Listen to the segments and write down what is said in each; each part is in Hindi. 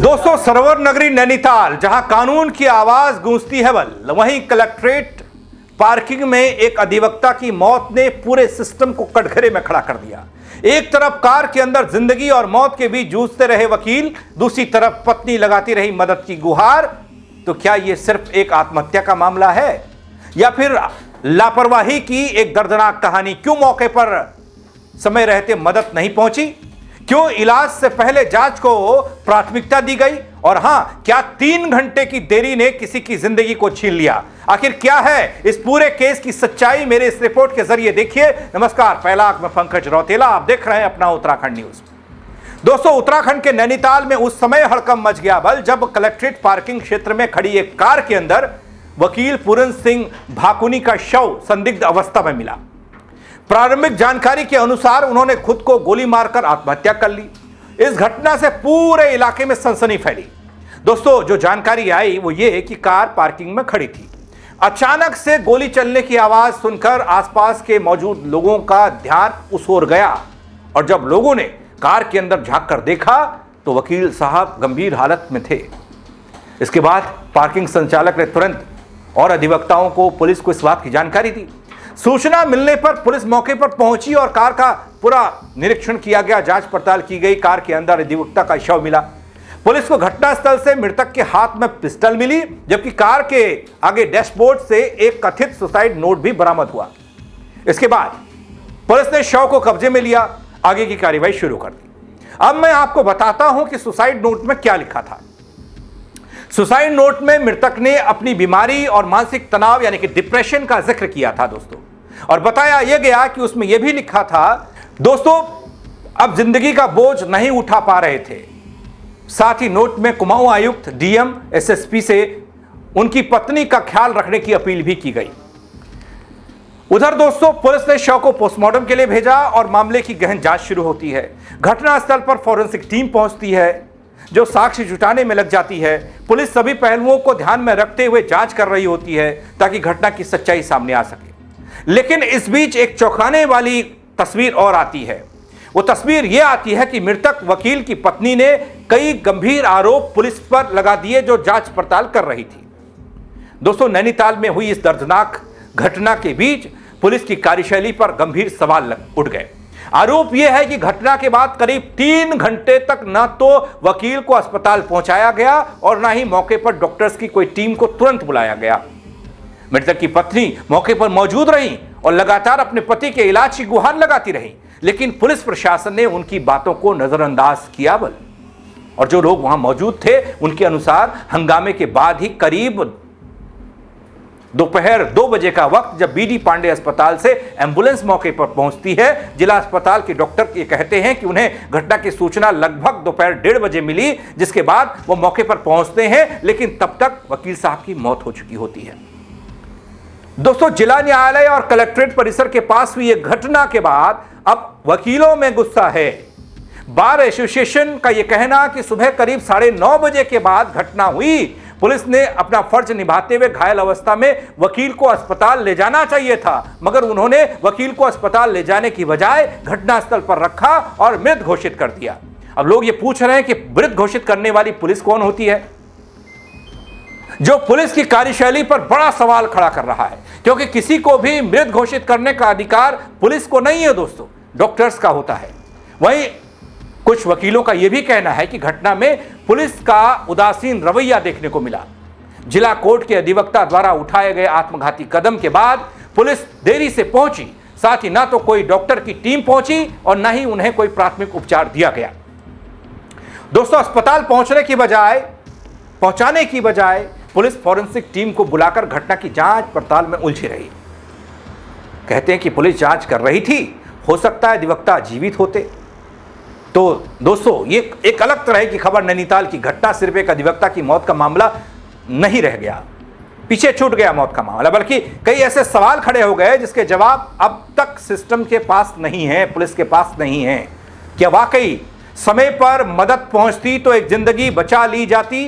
दोस्तों, सरोवर नगरी नैनीताल, जहां कानून की आवाज गूंजती है बल, वहीं कलेक्ट्रेट पार्किंग में एक अधिवक्ता की मौत ने पूरे सिस्टम को कटघरे में खड़ा कर दिया। एक तरफ कार के अंदर जिंदगी और मौत के बीच जूझते रहे वकील, दूसरी तरफ पत्नी लगाती रही मदद की गुहार। तो क्या यह सिर्फ एक आत्महत्या का मामला है या फिर लापरवाही की एक दर्दनाक कहानी? क्यों मौके पर समय रहते मदद नहीं पहुंची? क्यों इलाज से पहले जांच को प्राथमिकता दी गई? और हां, क्या 3 घंटे की देरी ने किसी की जिंदगी को छीन लिया? आखिर क्या है इस पूरे केस की सच्चाई? मेरे इस रिपोर्ट के जरिए देखिए। नमस्कार, पहला आंख में पंकज रौतेला, आप देख रहे हैं अपना उत्तराखंड न्यूज। दोस्तों, उत्तराखंड के नैनीताल में उस समय हड़कंप मच गया बल, जब कलेक्ट्रेट पार्किंग क्षेत्र में खड़ी एक कार के अंदर वकील पूरन सिंह भाकुनी का शव संदिग्ध अवस्था में मिला। प्रारंभिक जानकारी के अनुसार उन्होंने खुद को गोली मारकर आत्महत्या कर ली। इस घटना से पूरे इलाके में सनसनी फैली। दोस्तों, जो जानकारी आई वो ये कि कार पार्किंग में खड़ी थी। अचानक से गोली चलने की आवाज सुनकर आसपास के मौजूद लोगों का ध्यान उस ओर गया, और जब लोगों ने कार के अंदर झांक कर देखा तो वकील साहब गंभीर हालत में थे। इसके बाद पार्किंग संचालक ने तुरंत और अधिवक्ताओं को, पुलिस को इस बात की जानकारी दी। सूचना मिलने पर पुलिस मौके पर पहुंची और कार का पूरा निरीक्षण किया गया, जांच पड़ताल की गई। कार के अंदर अधिवक्ता का शव मिला। पुलिस को घटनास्थल से मृतक के हाथ में पिस्टल मिली, जबकि कार के आगे डैशबोर्ड से एक कथित सुसाइड नोट भी बरामद हुआ। इसके बाद पुलिस ने शव को कब्जे में लिया, आगे की कार्रवाई शुरू कर दी। अब मैं आपको बताता हूं कि सुसाइड नोट में क्या लिखा था। सुसाइड नोट में मृतक ने अपनी बीमारी और मानसिक तनाव यानी कि डिप्रेशन का जिक्र किया था दोस्तों, और बताया यह गया कि उसमें यह भी लिखा था दोस्तों, अब जिंदगी का बोझ नहीं उठा पा रहे थे। साथ ही नोट में कुमाऊं आयुक्त, डीएम, एसएसपी से उनकी पत्नी का ख्याल रखने की अपील भी की गई। उधर दोस्तों, पुलिस ने शव को पोस्टमार्टम के लिए भेजा और मामले की गहन जांच शुरू होती है। घटनास्थल पर फॉरेंसिक टीम पहुंचती है जो साक्ष्य जुटाने में लग जाती है। पुलिस सभी पहलुओं को ध्यान में रखते हुए जांच कर रही होती है ताकि घटना की सच्चाई सामने आ सके। लेकिन इस बीच एक चौंकाने वाली तस्वीर और आती है। वो तस्वीर यह आती है कि मृतक वकील की पत्नी ने कई गंभीर आरोप पुलिस पर लगा दिए जो जांच पड़ताल कर रही थी। दोस्तों, नैनीताल में हुई इस दर्दनाक घटना के बीच पुलिस की कार्यशैली पर गंभीर सवाल उठ गए। आरोप यह है कि घटना के बाद करीब 3 घंटे तक न तो वकील को अस्पताल पहुंचाया गया और न ही मौके पर डॉक्टर्स की कोई टीम को तुरंत बुलाया गया। मृतक की पत्नी मौके पर मौजूद रही और लगातार अपने पति के इलाज की गुहार लगाती रही, लेकिन पुलिस प्रशासन ने उनकी बातों को नजरअंदाज किया बल। और जो लोग वहां मौजूद थे उनके अनुसार हंगामे के बाद ही करीब दोपहर 2 बजे का वक्त, जब बीडी पांडे अस्पताल से एंबुलेंस मौके पर पहुंचती है, जिला अस्पताल के डॉक्टर ये कहते हैं कि उन्हें घटना की सूचना लगभग दोपहर 1:30 बजे मिली, जिसके बाद वो मौके पर पहुंचते हैं, लेकिन तब तक वकील साहब की मौत हो चुकी होती है। दोस्तों, जिला न्यायालय और कलेक्ट्रेट परिसर के पास हुई एक घटना के बाद अब वकीलों में गुस्सा है। बार एसोसिएशन का यह कहना कि सुबह करीब 9:30 बजे के बाद घटना हुई। पुलिस ने अपना फर्ज निभाते हुए घायल अवस्था में वकील को अस्पताल ले जाना चाहिए था, मगर उन्होंने वकील को अस्पताल ले जाने की बजाय घटनास्थल पर रखा और मृत घोषित कर दिया। अब लोग ये पूछ रहे हैं कि मृत घोषित करने वाली पुलिस कौन होती है, जो पुलिस की कार्यशैली पर बड़ा सवाल खड़ा कर रहा है, क्योंकि किसी को भी मृत घोषित करने का अधिकार पुलिस को नहीं है दोस्तों, डॉक्टर्स का होता है। वहीं कुछ वकीलों का यह भी कहना है कि घटना में पुलिस का उदासीन रवैया देखने को मिला। जिला कोर्ट के अधिवक्ता द्वारा उठाए गए आत्मघाती कदम के बाद पुलिस देरी से पहुंची, साथ ही ना तो कोई डॉक्टर की टीम पहुंची और ना ही उन्हें कोई प्राथमिक उपचार दिया गया। दोस्तों, अस्पताल पहुंचाने की बजाय पुलिस फॉरेंसिक टीम को बुलाकर घटना की जांच पड़ताल में उलझी रही। कहते हैं कि पुलिस जांच कर रही थी, हो सकता है अधिवक्ता जीवित होते। तो दोस्तों, ये एक अलग तरह की खबर। नैनीताल की घटना सिर्फ एक अधिवक्ता की मौत का मामला नहीं रह गया, पीछे छूट गया मौत का मामला, बल्कि कई ऐसे सवाल खड़े हो गए जिसके जवाब अब तक सिस्टम के पास नहीं है, पुलिस के पास नहीं है। क्या वाकई समय पर मदद पहुंचती तो एक जिंदगी बचा ली जाती?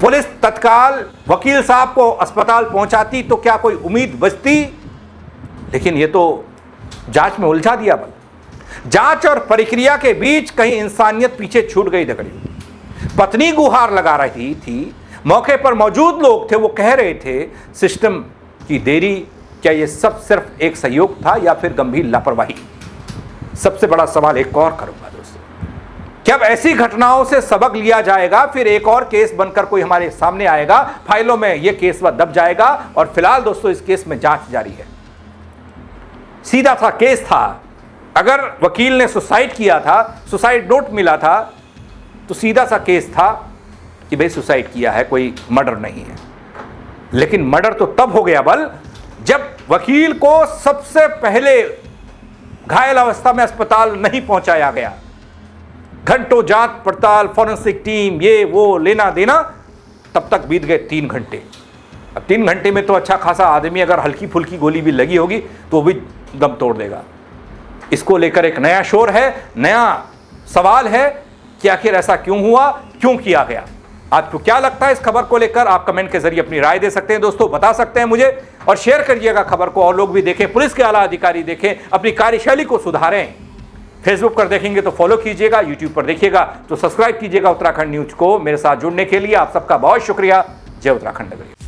पुलिस तत्काल वकील साहब को अस्पताल पहुंचाती तो क्या कोई उम्मीद बचती? लेकिन यह तो जांच में उलझा दिया बल। जांच और प्रक्रिया के बीच कहीं इंसानियत पीछे छूट गई दगड़ी। पत्नी गुहार लगा रही थी, मौके पर मौजूद लोग थे, वो कह रहे थे सिस्टम की देरी, क्या ये सब सिर्फ एक सहयोग था या फिर गंभीर लापरवाही? सबसे बड़ा सवाल एक और करूंगा दोस्तों, क्या अब ऐसी घटनाओं से सबक लिया जाएगा? फिर एक और केस बनकर कोई हमारे सामने आएगा, फाइलों में यह केस वह दब जाएगा, और फिलहाल दोस्तों इस केस में जांच जारी है। सीधा सा केस था, अगर वकील ने सुसाइड किया था, सुसाइड नोट मिला था, तो सीधा सा केस था कि भाई सुसाइड किया है, कोई मर्डर नहीं है। लेकिन मर्डर तो तब हो गया बल जब वकील को सबसे पहले घायल अवस्था में अस्पताल नहीं पहुंचाया गया। घंटों जांच पड़ताल, फॉरेंसिक टीम, ये वो लेना देना, तब तक बीत गए 3 घंटे। अब 3 घंटे में तो अच्छा खासा आदमी अगर हल्की फुल्की गोली भी लगी होगी तो वो भी दम तोड़ देगा। इसको लेकर एक नया शोर है, नया सवाल है कि आखिर ऐसा क्यों हुआ, क्यों किया गया। आपको क्या लगता है इस खबर को लेकर? आप कमेंट के जरिए अपनी राय दे सकते हैं दोस्तों, बता सकते हैं मुझे, और शेयर करिएगा खबर को, और लोग भी देखें, पुलिस के आला अधिकारी देखें, अपनी कार्यशैली को सुधारें। फेसबुक पर देखेंगे तो फॉलो कीजिएगा, यूट्यूब पर देखिएगा तो सब्सक्राइब कीजिएगा उत्तराखंड न्यूज को। मेरे साथ जुड़ने के लिए आप सबका बहुत शुक्रिया। जय उत्तराखंड नगरी।